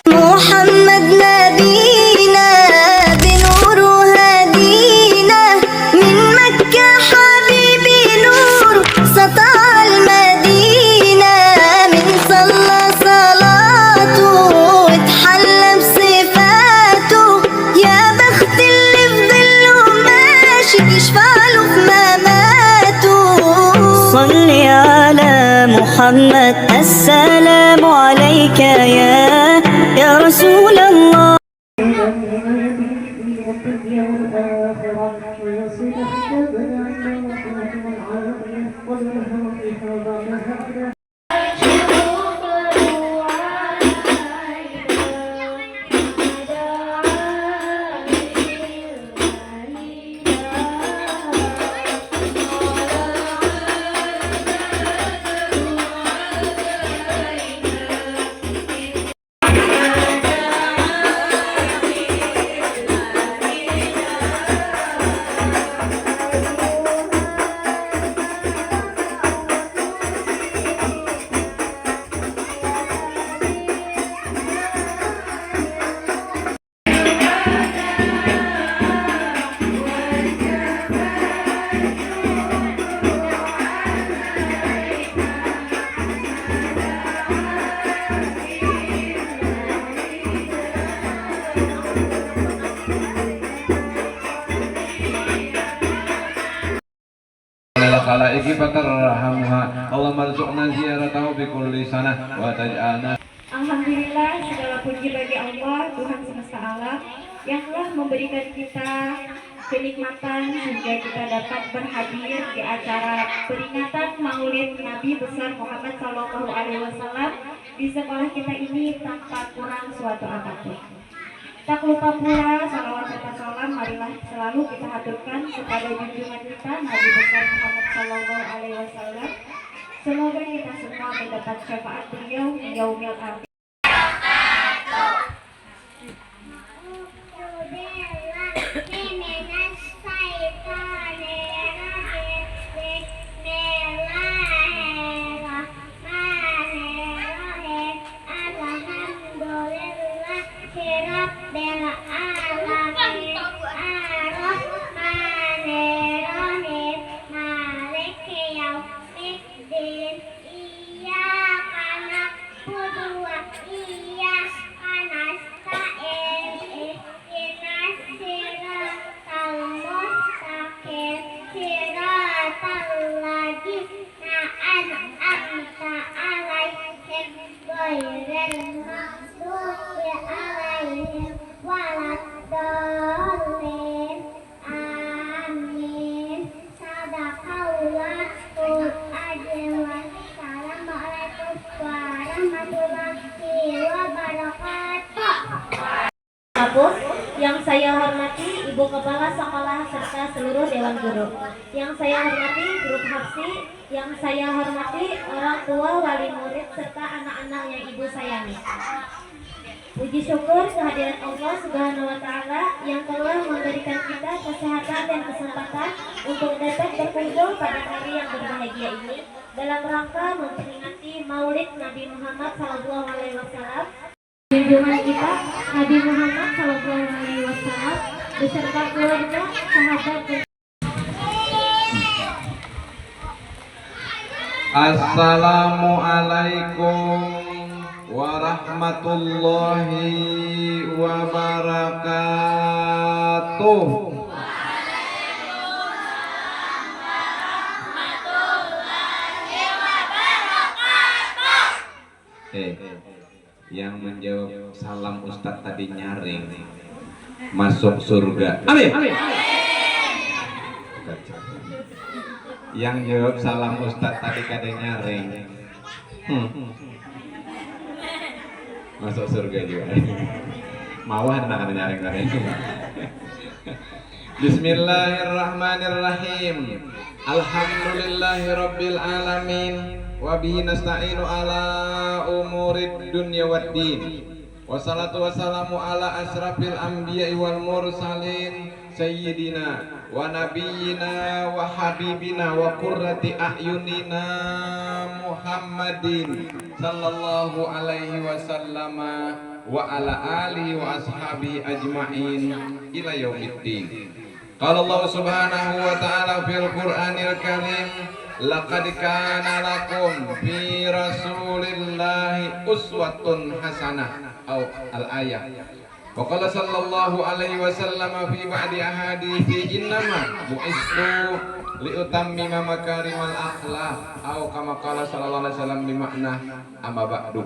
محمد نبينا بنور هدينا من مكة حبيبي نور سطع المدينة من صلى صلاته واتحلى بصفاته يا بخت اللي في ظله ماشي يشفع له في مماته صل على محمد السلام عليك يا رسول الله khalaiki fatarhamha Allahumma rzuqna ziyaratahu bi kulli sanah wa taj'alna. Alhamdulillah, segala puji bagi Allah Tuhan semesta alam yang telah memberikan kita kenikmatan sehingga kita dapat berhadir di acara peringatan Maulid Nabi besar Muhammad Sallallahu Alaihi Wasallam di sekolah kita ini tanpa kurang suatu apapun. Tak lupa pula salawat serta salam marilah selalu kita haturkan kepada junjungan kita Nabi besar Muhammad Sallallahu Alaihi Wasallam. Semoga kita semua mendapat syafaat beliau di yaumil akhir. Yang saya hormati Ibu Kepala Sekolah serta seluruh Dewan Guru, yang saya hormati Grup Hapsi, yang saya hormati orang tua, wali murid, serta anak-anak yang Ibu sayangi. Puji syukur kehadiran Allah Subhanahu wa Ta'ala yang telah memberikan kita kesehatan dan kesempatan untuk dapat berkumpul pada hari yang berbahagia ini dalam rangka memperingati Maulid Nabi Muhammad SAW. Junjungan kita Nabi Muhammad SAW beserta keluarga, sahabat dan Assalamualaikum warahmatullahi wabarakatuh. Yang menjawab salam Ustadz tadi nyaring masuk surga. Amin. Yang jawab salam Ustadz tadi kadang nyaring masuk surga juga. Mawah nak ada nyaring kadang. Bismillahirrahmanirrahim. Alhamdulillahirabbil alamin. Wa bihi nasta'inu ala umurid dunya waddin. Wassalatu wassalamu ala asrafil anbiya'i wal mursalin sayyidina wa nabiyyina wa habibina wa qurrati a'yunina Muhammadin sallallahu alaihi wasallam wa ala alihi wa ashabihi ajma'in ila yaumiddin. Qala Allah subhanahu wa ta'ala fil Qur'anil Karim, laqad kana lakum fi rasulillahi uswatun hasanah au al-ayah. Wa qala sallallahu alaihi wasallam fi ba'di ahadithi innama bu'istu liutammima makarimal akhlaq au kama qala sallallahu alaihi wasallam bi makna amma ba'du.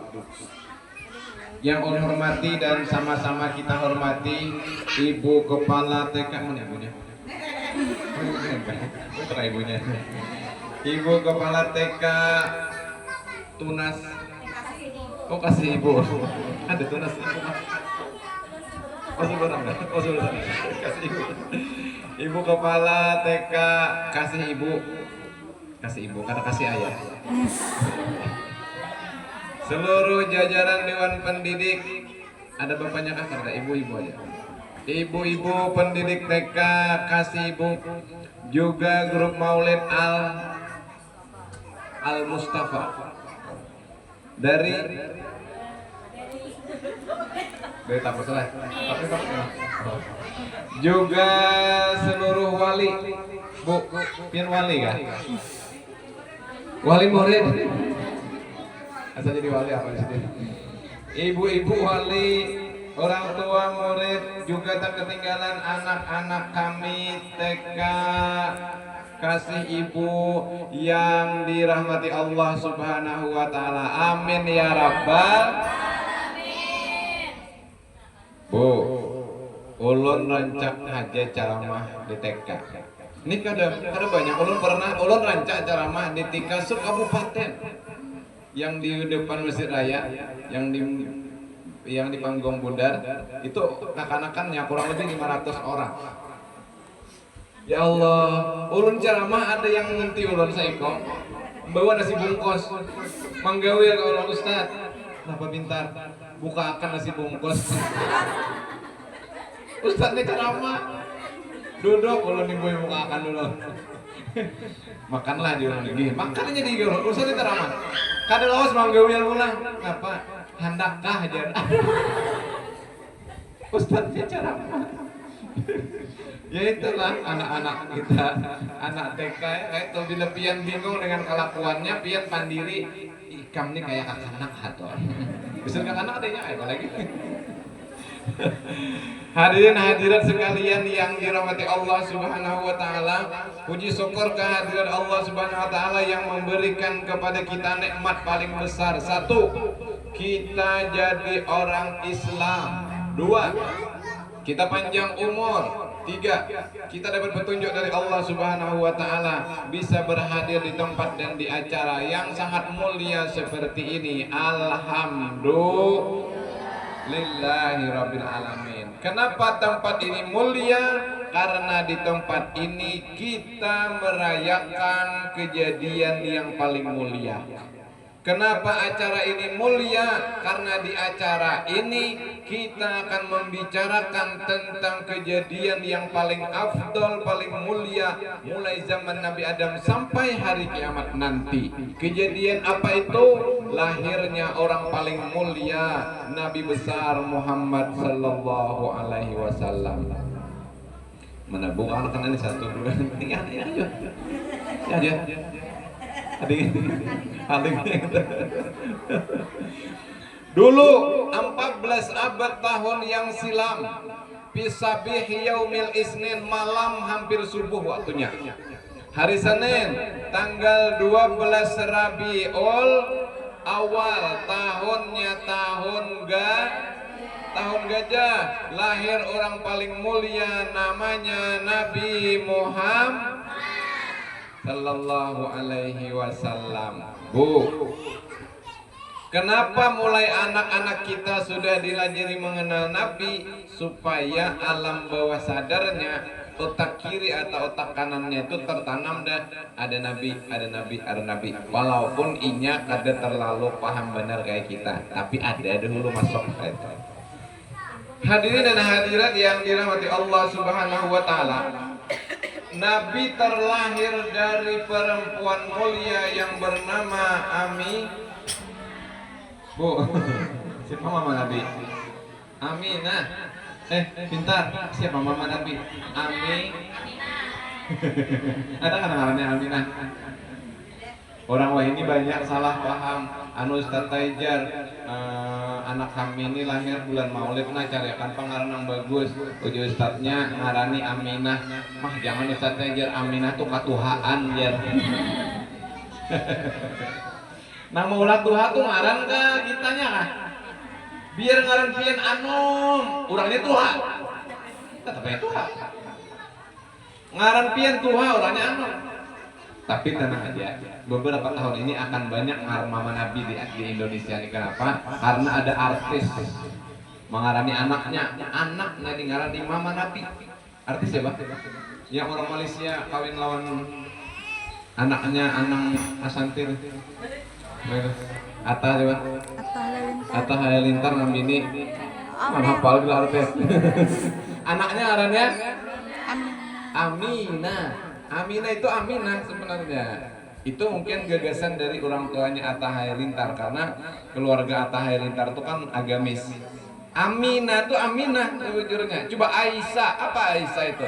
Yang Allah hormati dan sama-sama kita hormati Ibu Kepala TK, mana ibunya? Putra ibunya. Ibu Kepala TK Tunas. Oh kasih Ibu. Ada Tunas Ibu. Oh sudah enggak? Oh sudah. Kasih Ibu. Ibu Kepala TK kasih Ibu. Kasih Ibu karena kasih ayah. Seluruh jajaran Dewan Pendidik, ada bapaknya kah? Ada ibu-ibu aja. Ibu-ibu pendidik TK kasih Ibu, juga grup Maulid Al Mustafa dari Taman Soleh. Juga seluruh wali, Bu, pian wali kah? Wali murid. Asal jadi wali apa di sini? Ibu-ibu wali, orang tua murid, juga tak ketinggalan anak-anak kami TK kasih Ibu yang dirahmati Allah Subhanahu wa taala. Amin ya rabbal alamin. Bu, ulun rancak aja ceramah di TK. Ini kada banyak ulun rancak ceramah di tingkat kabupaten. Yang di depan Masjid Raya, yang di panggung bundar itu anak-anaknya kurang lebih 500 orang. Ya Allah, ulun ceramah ada yang ngerti ulun saiko bawa nasi bungkus manggawe ke ulun Ustaz. Kenapa pintar? Buka akan nasi bungkus. Ustaz ini ceramah. Duduk ulun ibu buka akan dulu. Makanlah di ulun lagi. Makan aja di ulun. Ustaz ini ceramah. Kada lawas manggawian ulang, apa? Handakkah aja. Ustaz bicara apa? Ya itulah anak-anak kita, anak TK itu bila pian bingung dengan kelakuannya, pian pandiri ikam nih kayak anak atau bisa anak adanya apa lagi? Hadirin hadirat sekalian yang dirahmati Allah Subhanahu wa taala, puji syukur kehadiran Allah Subhanahu wa taala yang memberikan kepada kita nikmat paling besar. Satu, kita jadi orang Islam. Dua, kita panjang umur. Tiga, kita dapat petunjuk dari Allah Subhanahu wa taala, bisa berhadir di tempat dan di acara yang sangat mulia seperti ini. Alhamdulillahi rabbil alamin. Kenapa tempat ini mulia? Karena di tempat ini kita merayakan kejadian yang paling mulia. Kenapa acara ini mulia? Karena di acara ini kita akan membicarakan tentang kejadian yang paling afdol, paling mulia mulai zaman Nabi Adam sampai hari kiamat nanti. Kejadian apa itu? Lahirnya orang paling mulia, Nabi besar Muhammad sallallahu alaihi wasallam. Mana bukan anak ini satu dua tiga aja. Ya. Dulu 14 abad tahun yang silam, Pisabih yaumil isnin, malam hampir subuh waktunya. Hari Senin tanggal 12 Rabiul Awal, tahunnya tahun gajah, lahir orang paling mulia namanya Nabi Muhammad sallallahu alaihi wasallam. Bu, kenapa mulai anak-anak kita sudah dilajari mengenal Nabi? Supaya alam bawah sadarnya, otak kiri atau otak kanannya itu tertanam dah ada Nabi, ada Nabi, ada Nabi. Walaupun inya kada terlalu paham benar kayak kita, tapi ada dulu masuk itu. Hadirin dan hadirat yang dirahmati Allah Subhanahu wa taala. Nabi terlahir dari perempuan mulia yang bernama Ami. Bu, siapa mama Nabi? Aminah. Pintar. Siapa mama Nabi? Ada kan namanya Aminah? Orang wah ini banyak salah paham. Anu Ustaz Taijar, anak kami ini lahir bulan Maulid, nah carikan pengarang bagus. Uji Ustaznya ngarani Aminah. Mah jangan Ustaz Taijar, Aminah tuh katuhaan ya. Nama ulah tuha tuh ngaran ke kitanya kah? Biar ngaran pian anom, orangnya tuha. Tapi tuha. Ngaran pian tuha, orangnya anom. Tapi tenang aja, beberapa tahun ini akan banyak mama Nabi di Indonesia ini. Kenapa? Karena ada artis mengarani anaknya di ngarani mama Nabi. Artis ya Pak? Yang orang Malaysia kawin lawan anaknya Anang Asantir. Atta coba. Atta Halilintar ngambini. Hafal gelar artis. Anaknya ngarannya Aminah. Aminah itu Aminah sebenarnya. Itu mungkin gagasan dari orang tuanya Atta Halilintar karena keluarga Atta Halilintar itu kan agamis. Aminah itu Aminah sejujurnya. Coba Aisyah, apa Aisyah itu?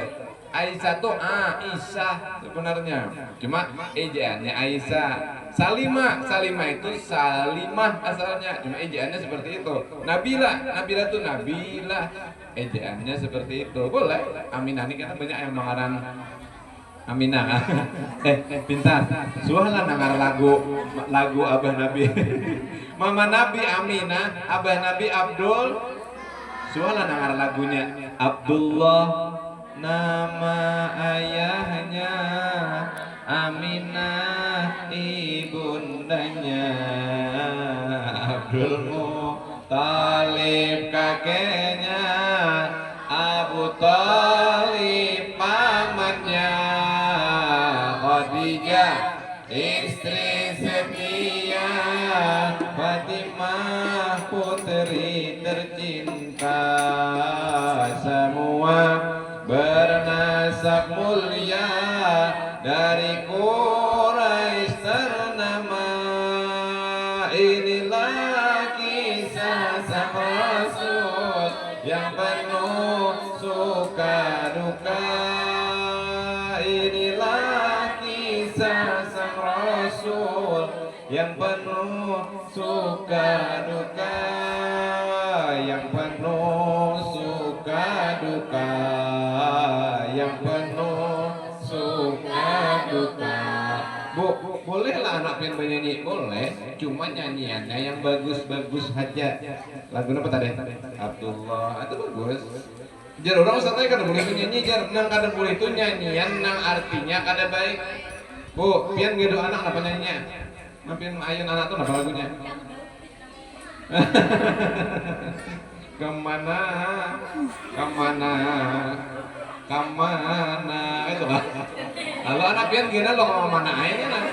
Aisyah itu Aisyah sebenarnya. Cuma ejaannya Aisyah. Salimah itu Salimah asalnya. Cuma ejaannya seperti itu. Nabila itu Nabila. Ejaannya seperti itu. Boleh. Aminah ini kan banyak yang mengarang Aminah. Pintar. Sualah nangar lagu Abah Nabi. Mama Nabi Aminah, Abah Nabi Abdul. Sualah nangar lagunya. Abdullah nama ayahnya, Aminah ibundanya, Abdul Muthalib kakeknya, Abu Thalib pamannya, Khadijah istri setia, Fatimah putri tercinta, semua bernasab mulia dari Quraisy ternama. Inilah kisah sang Rasul yang penuh suka duka. Inilah kisah sang Rasul yang penuh suka duka, yang penuh suka duka, yang penuh suka duka. Bu, bolehlah anak pian bernyanyi, boleh. Cuma nyanyiannya yang bagus-bagus saja. Lagu apa tadi? Abdullah, itu bagus. Jar orang ustaz kada boleh itu nyanyi, jar nang kada boleh itu nyanyian nang artinya kada baik. Bu, pian ngedo anak apa nyanyinya? Pian ayun anak tuh apa lagunya? Kemana itu kan. Lalu anak pian gini lo kemana aja lah.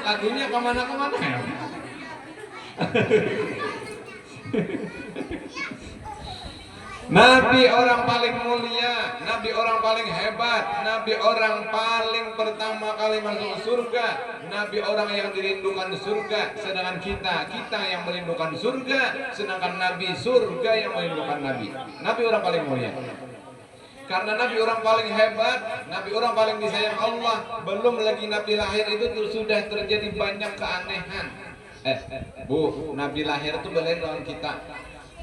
Lagunya kemana ya. Nabi orang paling mulia, Nabi orang paling hebat, Nabi orang paling pertama kali masuk surga, Nabi orang yang dirindukan surga, sedangkan kita yang merindukan surga, sedangkan Nabi surga yang merindukan Nabi. Nabi orang paling mulia. Karena Nabi orang paling hebat, Nabi orang paling disayang Allah. Belum lagi Nabi lahir itu sudah terjadi banyak keanehan. Bu, Nabi lahir itu belain lawan kita.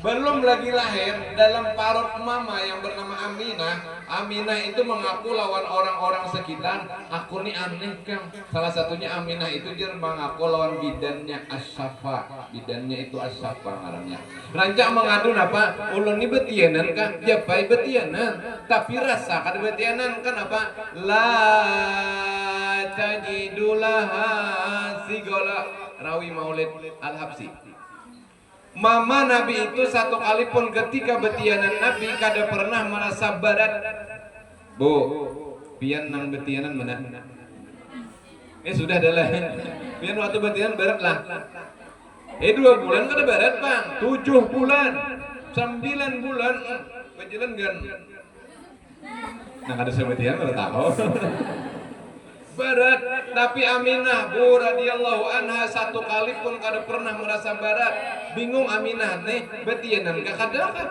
Belum lagi lahir dalam parut mama yang bernama Aminah. Aminah itu mengaku lawan orang-orang sekitar, aku nih aneh Kang. Salah satunya Aminah itu jer mengaku lawan bidannya As-Safa. Bidannya itu As-Safa ngarannya. Rancak mengadu apa? Ulun ini betianan Kang, japai betianan. Tapi rasa kada betianan kan apa? La tajidulaha sigola. Rawi Maulid Al-Habsi. Mama Nabi itu satu kali pun ketika betianan Nabi kada pernah merasa barat. Bu, pian nang betianan mana? Sudah adalah. Pian waktu betianan barat lah. 2 bulan kada barat Bang, 7 bulan, 9 bulan. Penjelengan. Nah kada sebetian kada tahu. Berat, tapi Aminah Bu radhiyallahu anha satu kali pun kada pernah merasa berat. Bingung Aminah nih betianan kakadakan.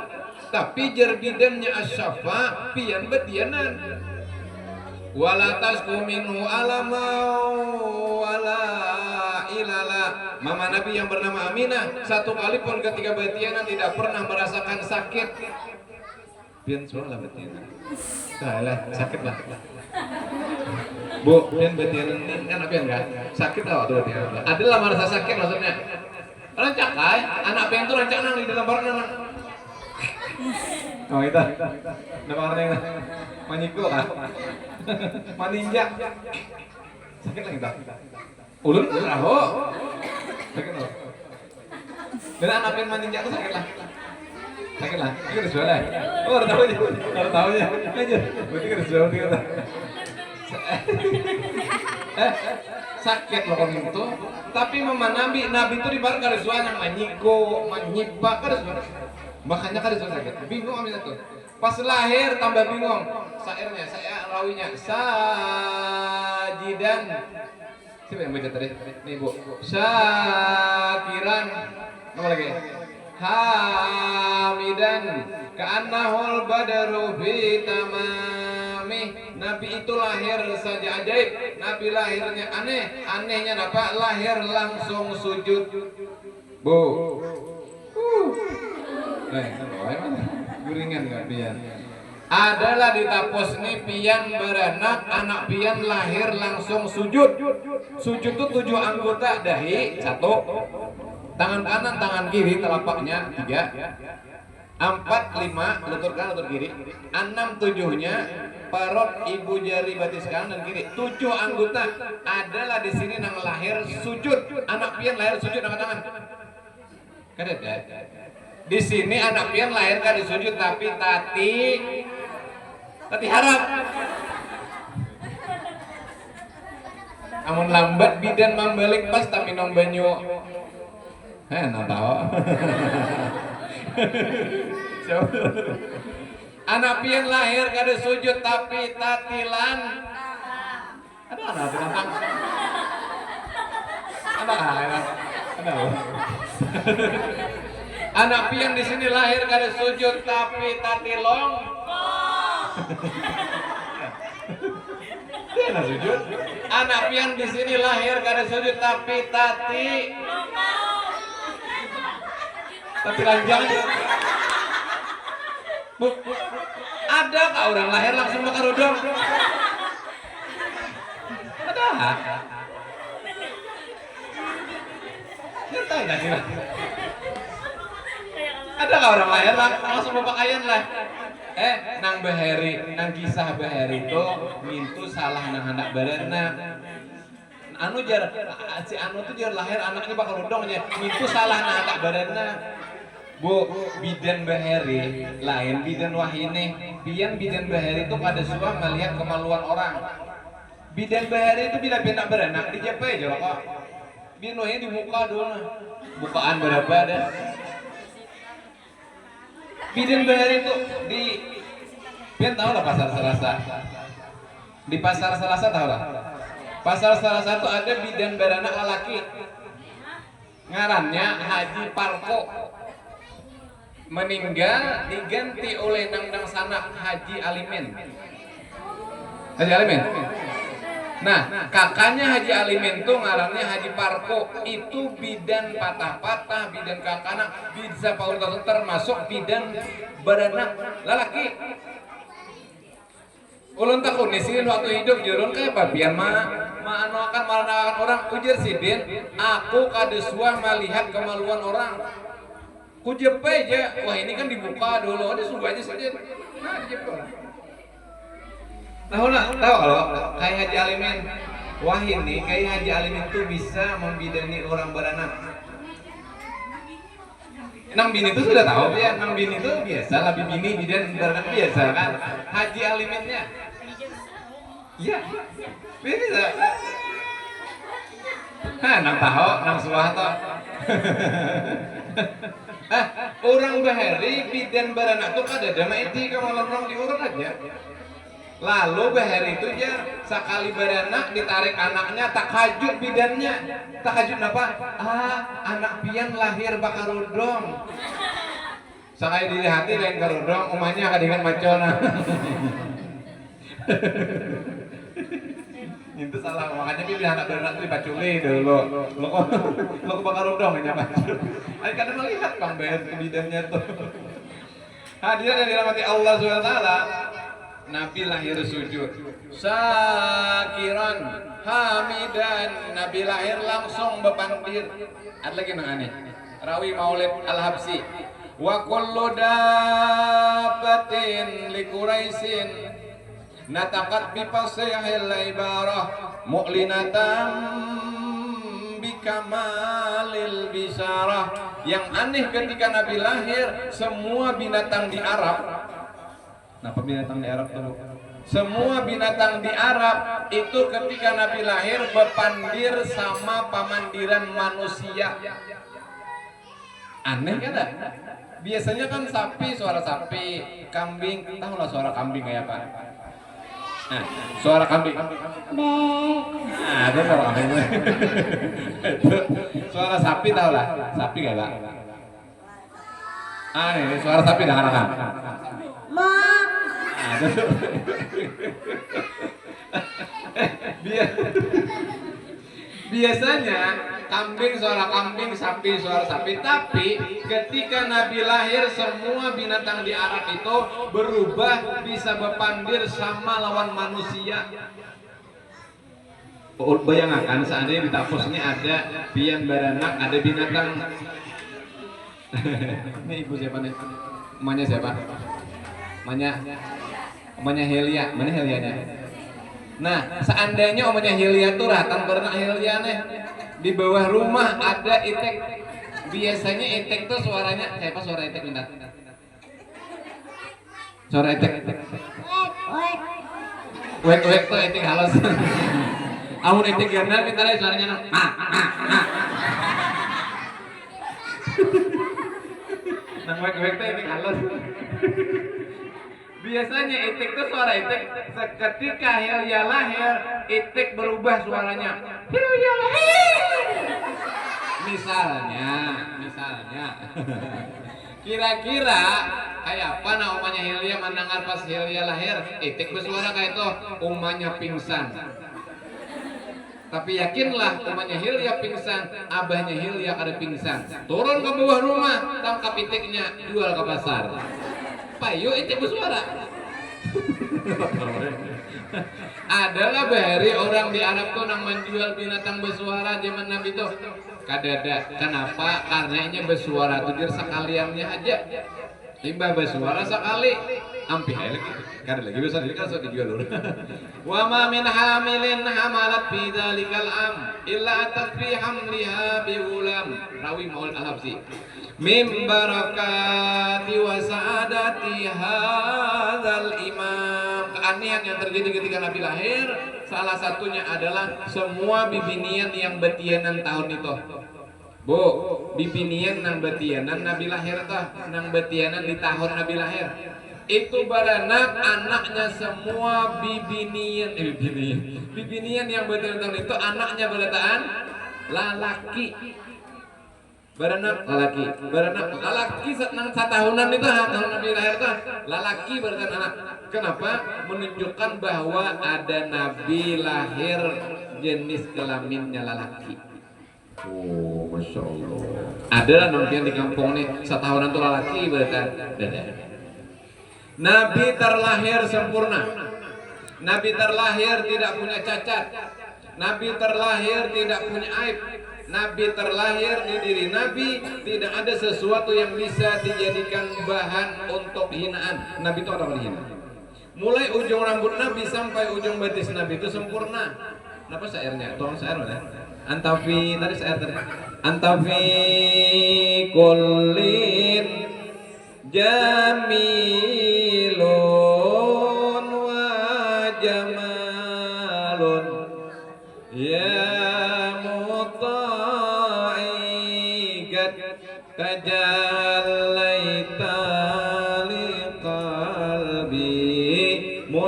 Tapi jerbidannya Asyafa pian betianan. Wala tasku minhu alamau wala ilala. Mama Nabi yang bernama Aminah satu kali pun ketika betianan tidak pernah merasakan sakit. Pian soalnya betianan. Salah sakit lah. Bu, pian betianan ini kan pian enggak? Sakit tau tuh betianan. Adalah merasa sakit maksudnya. Rancak kai, anak pian tuh rancak nang di dalam barang. Oh itu, nama orang yang maniko kan, maninja, sakit lagi tak? Ulun raho, sakit loh. Dan anak yang maninja itu sakit lah, ini harus jual lah. Oh harus tahu ya, aja, berarti harus jual kita. Sakit loh orang itu, tapi mama Nabi itu di bar harus jual yang maniko, manyipak harus jual. Makanya kan itu sakit, bingung Aminah tuh. Pas lahir tambah bingung. Syairnya, saya rawinya sajidan. Siapa yang baca tadi? Nih Bu. Syakiran. Apa lagi? Hamidan. Ka'annahul badru fi tamamih. Nabi itu lahir saja ajaib. Nabi lahirnya aneh. Anehnya apa? Lahir langsung sujud. Bu. Guringan nggak pian? Adalah di tapos nih pian beranak, anak pian lahir langsung sujud. Sujud itu 7 anggota, dahi 1, tangan kanan, tangan kiri, telapaknya 3, 4, 5, lutut kanan, lutut kiri, 6, 7-nya parot ibu jari batis kanan dan kiri. 7 anggota adalah di sini nang lahir sujud. Anak pian lahir sujud angkat tangan. Kadet ya? Di sini anak pian lahir kan disujud tapi tati harap. Amun lambat bidan membalik pas tak minum banyu. Nah tahu. Anak pian lahir kan disujud tapi tatilan. Ada anak tentang. Ada. Anak pian di sini lahir kada sujud tapi tatilong. Dia nak sujud. Anak pian di sini lahir kada sujud tapi tati lanjang. Ada kah orang lahir langsung makan udang? Ada. Kita enggak sih. Ada nggak orang lahir langsung berpakaian lah? Nang Bahari, nang kisah Bahari itu mintu salah nang anak badanna. Anu jar si Anu tuh jar lahir anaknya bakal udongnya. Mintu salah nang anak badanna. Bu, bidan Bahari lain bidan Wahine. Bidan Bahari itu pada suka melihat kemaluan orang. Bidan Bahari itu bila benak beranak di JP aja kok. Binuhnya di muka dulu. Bukaan berapa ada? Bidan Bahari itu di pian tahu lah pasar Selasa. Di pasar Selasa tahu lah. Pasar Selasa itu ada bidan beranak laki. Ngarannya Haji Parko. Meninggal diganti oleh nang sanak Haji Alimin. Haji Alimin. Nah, kakaknya Haji Alimin tuh ngarannya Haji Parko. Itu bidan patah-patah, bidan kakana, bisa Paul termasuk bidan beranak lelaki. Ulun takut nih sini waktu hidup jurun kayak babian anu akan maranakan orang ujar sidin. Aku kadesua melihat kemaluan orang. Kujepe aja, wah ini kan dibuka dulu, ada sungguh aja sidin. Nah, dijepe. Tahu kalau kayak Haji Alimin, wah ini kayak Haji Alimin itu bisa membidani orang beranak. Nang bini itu sudah tahu ya, nang bini itu biasa lah bini bidan beranak biasa kan. Haji Aliminnya, iya, bisa. Nang tahu, nang suah toh. Orang bahari bidan baranak tuh kada ada maiti kamu orang diurut aja. Lalu bahari itu ya sekali baranak ditarik anaknya tak hajut bidannya. Tak hajut apa? Anak pian lahir bakarudong. Sekali dilihatin lain karudong, umahnya kadingan macona. Itu salah, makanya pilih anak beranak itu dipaculi dulu. Lo ke bakarudong hanya pacul. Ayo kadang melihat bang bayar bidannya tuh. Hadirin yang dirahmati Allah SWT, Nabi lahir sujud Syakiran Hamidan, Nabi lahir langsung bepandir. Ada lagi yang aneh, Rawi Maulid Al-Habsi, wa kullu dabbatin li Quraisyin nataqat bi fasihil ibarah mu'linatan bi kamalil bisyarah. Yang aneh ketika Nabi lahir, semua binatang di Arab. Kenapa binatang di Arab tuh? Semua binatang di Arab itu ketika Nabi lahir berpandir sama pamandiran manusia. Aneh kan? Biasanya kan sapi, suara sapi, kambing, tahu lah suara kambing kayak apa? Nah, suara kambing. Itu suara kambing. Suara sapi tahu lah, sapi nggak pak? Ini suara sapi dengar-dengar. Biasanya kambing suara kambing, sapi suara sapi. Tapi ketika Nabi lahir, semua binatang di Arab itu berubah, bisa berpandir sama lawan manusia. Bayangkan seandainya di Tapos ini ada pian baranak, ada binatang. Ini ibu siapa nih? Emaknya siapa? Emaknya Helia. Mana Helianya? Nah, seandainya omanya Helia tuh ratang beranak Helia nih, di bawah rumah ada itek. Biasanya itek tuh suaranya kayak apa? Suara itek minta. Suara itek. Wek tuh itek halus. Amun itek gandal minta suaranya nang wek tuh itek halus. Biasanya itik itu suara itik, ketika Helia lahir, itik berubah suaranya. Helia lahir. Misalnya. Kira-kira kayak apa namanya Helia mendengar pas Helia lahir, itik bersuara kayak itu, umahnya pingsan. Tapi yakinlah umahnya Helia pingsan, abahnya Helia ada pingsan. Turun ke bawah rumah, tangkap itiknya, jual ke pasar. Payo itik bersuara. Adalah bahari orang di Arab tuh nang menjual binatang bersuara zaman Nabi tuh. Kadada. Kenapa? Karena ini bersuara tuh dir sekaliannya aja. Tiba bersuara sekali. Ampi lagi. Kada lagi bisa diri kan sudah dijual dulu. Wa ma min hamilin hamalat fi dzalikal am illa tasfi hamliha bi ulam. Rawi Maul Al-Habsi. Min barakati wa sa'adati hadzal imam. Keanehan yang terjadi ketika Nabi lahir, salah satunya adalah semua bibinian yang betianan tahun itu. Bu, bibinian nang betianan Nabi lahir tah, nang betianan di tahun Nabi lahir. Itu baranak anaknya semua bibinian yang betianan tahun itu anaknya berataan lalaki. Baranak lalaki nang satahunan itu tahun Nabi lahir itu lalaki baranak anak. Kenapa? Menunjukkan bahwa ada Nabi lahir jenis kelaminnya lalaki. Oh, masya Allah. Ada nongkian di kampung nih satahunan tuh lalaki baranak. Nabi terlahir sempurna. Nabi terlahir tidak punya cacat. Nabi terlahir tidak punya aib. Nabi terlahir di diri Nabi tidak ada sesuatu yang bisa dijadikan bahan untuk hinaan. Nabi itu orang hina. Mulai ujung rambut Nabi sampai ujung betis Nabi itu sempurna. Kenapa syairnya? Tolong syair mana? Antafi tadi syair tadi. Antafi kullin jamilun wa jamalun ya muta'igat tajal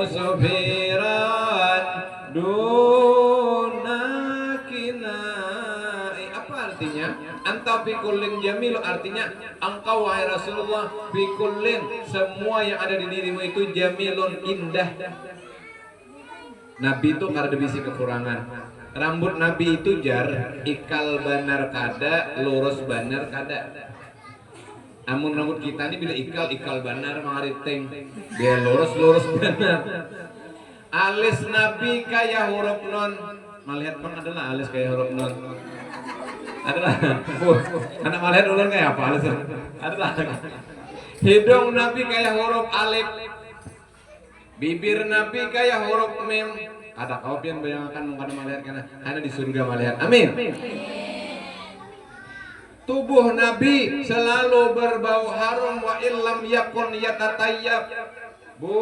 musfiran dunakinai. Apa artinya? Anta bikullin jamil, artinya engkau wahai Rasulullah bikullin, semua yang ada di dirimu itu jamilun, indah. Nabi itu karena bisi kekurangan. Rambut Nabi itu jar ikal banar kada, lurus banar kada. Amun rambut kita ini bila ikal banar mangariting, dia lurus banar. Alis Nabi kayak huruf non. Melihat pun adalah alis kayak huruf non. Adalah, anak melihat ulun kayak apa alis? Adalah. Hidung Nabi kayak huruf alif. Bibir Nabi kayak huruf mim. Ada kau pian bayangkan mungkin melihat karena ada di surga melihat. Amin. Tubuh Nabi selalu berbau harum wa illam yakun yatatayyab. Bu,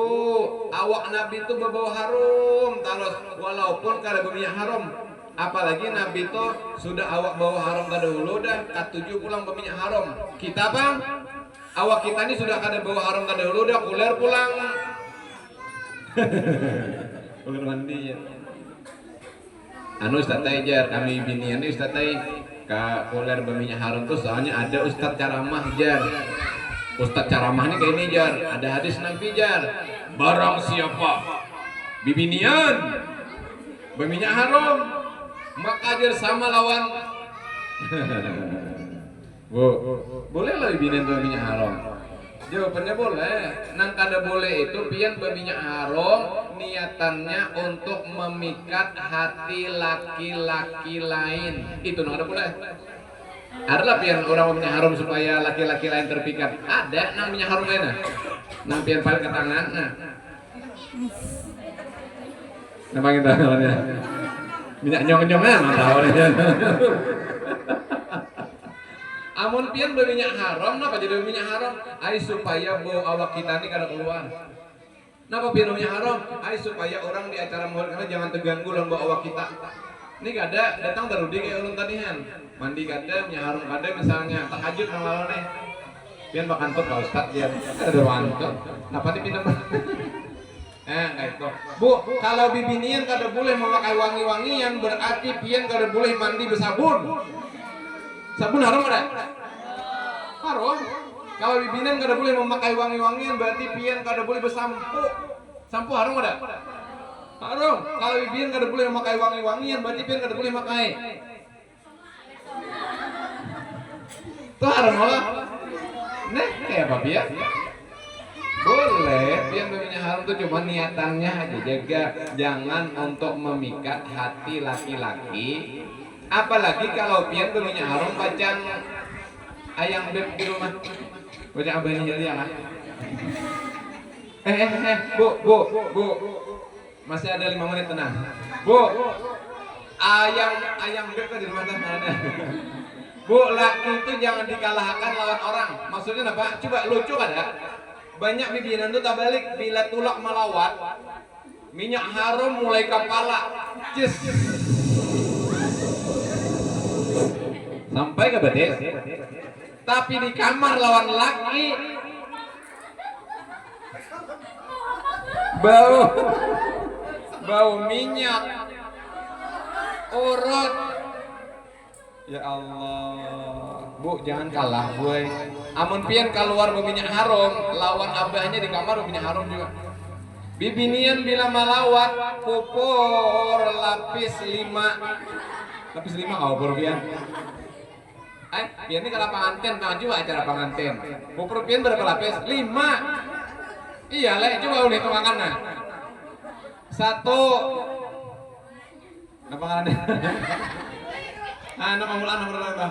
awak Nabi itu berbau harum terus walaupun kada berminyak harum. Apalagi Nabi itu sudah awak bau harum kadahulu dah katujuh pulang berminyak harum. Kita bang, awak kita ini sudah kada bau harum kadahulu dah kuler pulang. Kuler mandi ya. Anu Ustaz Taijar kami binian ini Ustaz Tai ka kuler berminyak harum tuh soalnya ada Ustaz ceramah jar. Ustaz ceramah ini kayak ini jar, ada hadis Nabi jar. Barang siapa bibinian berminyak harum maka jar sama lawan. Bu, boleh lah bibinian berminyak harum? Jawabannya boleh. Nang kada boleh itu pian berminyak harum niatannya untuk memikat hati laki-laki lain. Itu nang kada boleh. Adalah pian orang berminyak harum supaya laki-laki lain terpikat. Ada nang minyak harum lain. Nang pian paling ke tangan. Nama kita namanya. Minyak nyong-nyongan tahunya. Amun pian berminyak haram, napa jadi berminyak haram? Ai supaya bau awak kita ini kada keluar. Napa pian berminyak haram? Ai supaya orang di acara maulid karena jangan terganggu lawan bau awak kita. Ini kada datang terudi kayak ulun tadian. Mandi kada, minyak haram kada misalnya tahajud nang lawan pian bakantut ka Ustaz dia. Kada wantut. Napa di pindah? Kayak itu. Bu, kalau bibinian kada boleh memakai wangi-wangian berarti pian kada boleh mandi bersabun. Sabun haram ada? Haram. Kalau bibinian kada boleh memakai wangi-wangian berarti pian kada boleh bersampo. Sampo haram ada? Haram. Kalau bibinian kada boleh memakai wangi-wangian berarti pian kada boleh pakai. Itu haram lah. Nah, kayak apa pian? Boleh, pian berminyak haram itu cuma niatannya aja jaga, jangan untuk memikat hati laki-laki. Apalagi kalau pian berminyak harum bacaan ayam beb di rumah. Bacaan abah ini jadi anak. Bu. Masih ada 5 menit tenang. Bu. Ayam beb kan di rumah mana? Bu, laki itu jangan dikalahkan lawan orang. Maksudnya apa? Coba lucu kada? Banyak bibinan tuh tak balik bila tulak melawat. Minyak harum mulai kepala. Cis. Sampai ke betis, tapi di kamar lawan laki bau minyak urut. Ya Allah, Bu jangan kalah boy. Amun pian keluar berminyak harum lawan abahnya di kamar berminyak harum juga. Bibinian bila melawat pupur lapis 5 kau pur pian. Pian ini kalau pengantin, juga acara pengantin. Pupur pian berapa lapis? 5. Iya lah, coba udah hitungan nah. 1. Apa ngarannya? Nama mulan nomor berapa?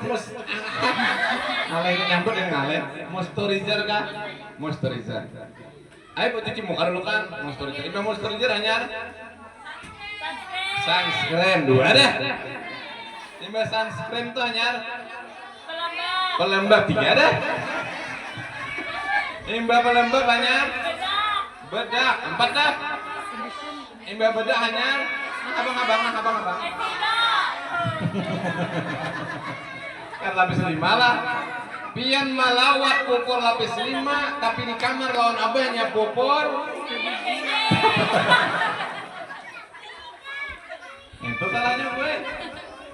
Mus. Alay nyambut yang ngalen. Moisturizer kah? Moisturizer. Ayo cuci muka dulu kan. Moisturizer. Ibu moisturizer hanya sunscreen 2 dah. Imbas sunscreen tuh hanya pelembab 3 dah. Imbas pelembab hanya bedak 4 dah. Imbas bedak hanya abang. Kan lapis 5 lah. Pian malawat popor lapis 5 tapi di kamar lawan abahnya popor. Itu salahnya gue.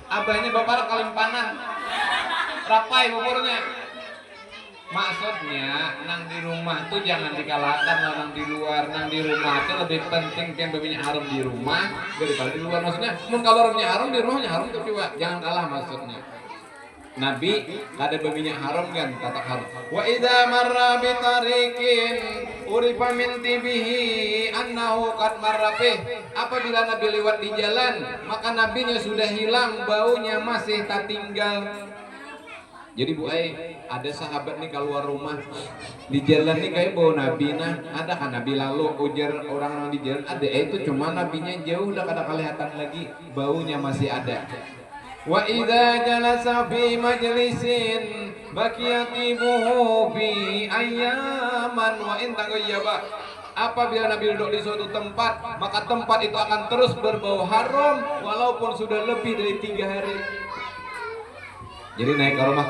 Abahnya bapak kalimpanan. Rapai popornya. Maksudnya nang di rumah tuh jangan dikalahkan nang di luar. Nang di rumah tuh lebih penting yang babinya harum di rumah daripada di luar. Maksudnya mun kalornya harum di rumahnya harum tuh juga jangan kalah maksudnya. Nabi ada babinya haram kan kata haram. Wa idza marra bi tariqin urifa min tibihi annahu qad marra bih. Apabila Nabi lewat di jalan, maka nabinya sudah hilang, baunya masih tak tinggal. Jadi Bu Ai, ada sahabat nih keluar rumah di jalan nih kayak bau nabi nah, ada kan nabi lalu ujar orang di jalan ada itu cuma nabinya jauh udah kada kelihatan lagi, baunya masih ada. Wa idza jalasa fi majlisin baqiyatibuhu fi ayyaman wa in taghayyaba. Apabila Nabi duduk di suatu tempat, maka tempat itu akan terus berbau haram walaupun sudah lebih dari 3 hari. Jadi naik ke rumah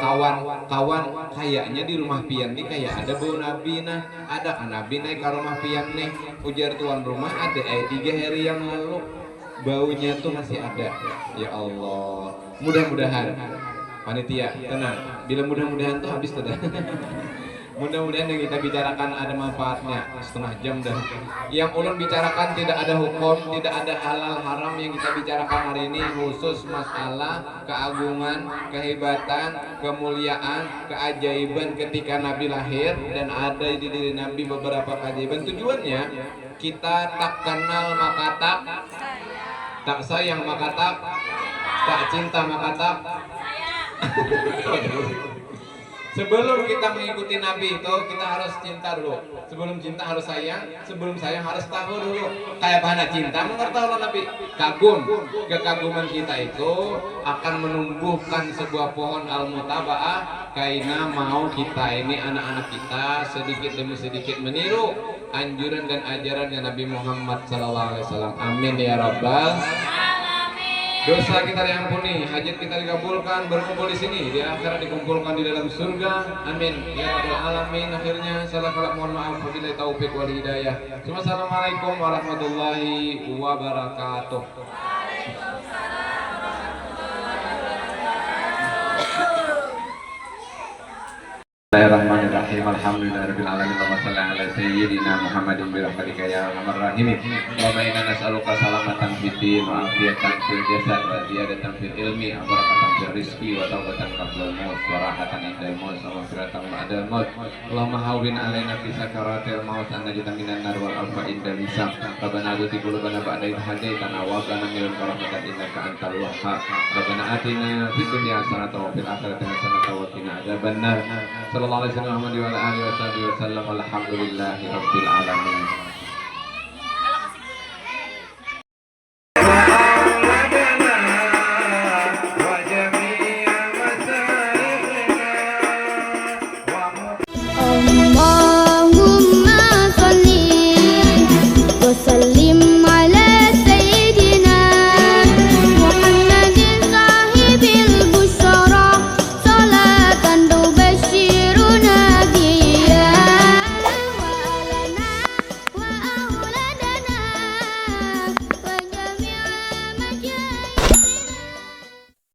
kawan kayaknya di rumah pian nih kayak ada bau nabi nah, ada kan nabi naik ke rumah pian nih, ujar tuan rumah ada 3 hari yang lalu baunya tuh masih ada. Ya Allah, mudah-mudahan panitia tenang, bila mudah-mudahan tuh habis sudah. Mudah-mudahan yang kita bicarakan ada manfaatnya. Setengah jam dah. Yang ulun bicarakan tidak ada hukum, tidak ada halal haram. Yang kita bicarakan hari ini khusus masalah keagungan, kehebatan, kemuliaan, keajaiban ketika Nabi lahir dan ada di diri Nabi beberapa keajaiban. Tujuannya kita tak kenal maka tak sayang maka tak cinta maka tak. Sebelum kita mengikuti Nabi itu kita harus cinta dulu. Sebelum cinta harus sayang, sebelum sayang harus tahu dulu. Kayak mana cinta mengerti Allah Nabi? Kagum. Kekaguman kita itu akan menumbuhkan sebuah pohon al-mutaba'ah kaina mau kita ini anak-anak kita sedikit demi sedikit meniru anjuran dan ajaran Nabi Muhammad SAW. Amin ya rabbal. Dosa kita diampuni, hajat kita dikabulkan, berkumpul di sini, di akhirat dikumpulkan di dalam surga. Amin ya rabbal alamin. Akhirnya salah kalak mohon maaf wabillahi taufik wal hidayah. Assalamualaikum warahmatullahi wabarakatuh. Bismillahirrahmanirrahim. Alhamdulillahirabbil alamin. Allahumma shalli ala sayyidina Muhammadin bi rahmatika ya arhamar rahimin. Wa inna nas'aluka salamatan fid din wa afiyatan fil jasad wa ziyadatan fil ilmi wa barakatan fil rizqi wa tawbatan qabla al-maut wa rahatan indal maut wa maghfiratan ba'dal maut. Allahumma hawwin alaina fi sakaratil maut an najata minan nar wal alfa indal hisab. Rabbana atuti qulubana ba'da idh hadaitana wa hab lana min ladunka rahmatan innaka antal wahhab. Rabbana atina fid dunya hasanatan wa fil akhirati hasanatan wa qina adzabannar. Sallallahu alaihi wasallam wa alihi wasallam. Alhamdulillahi rabbil alamin.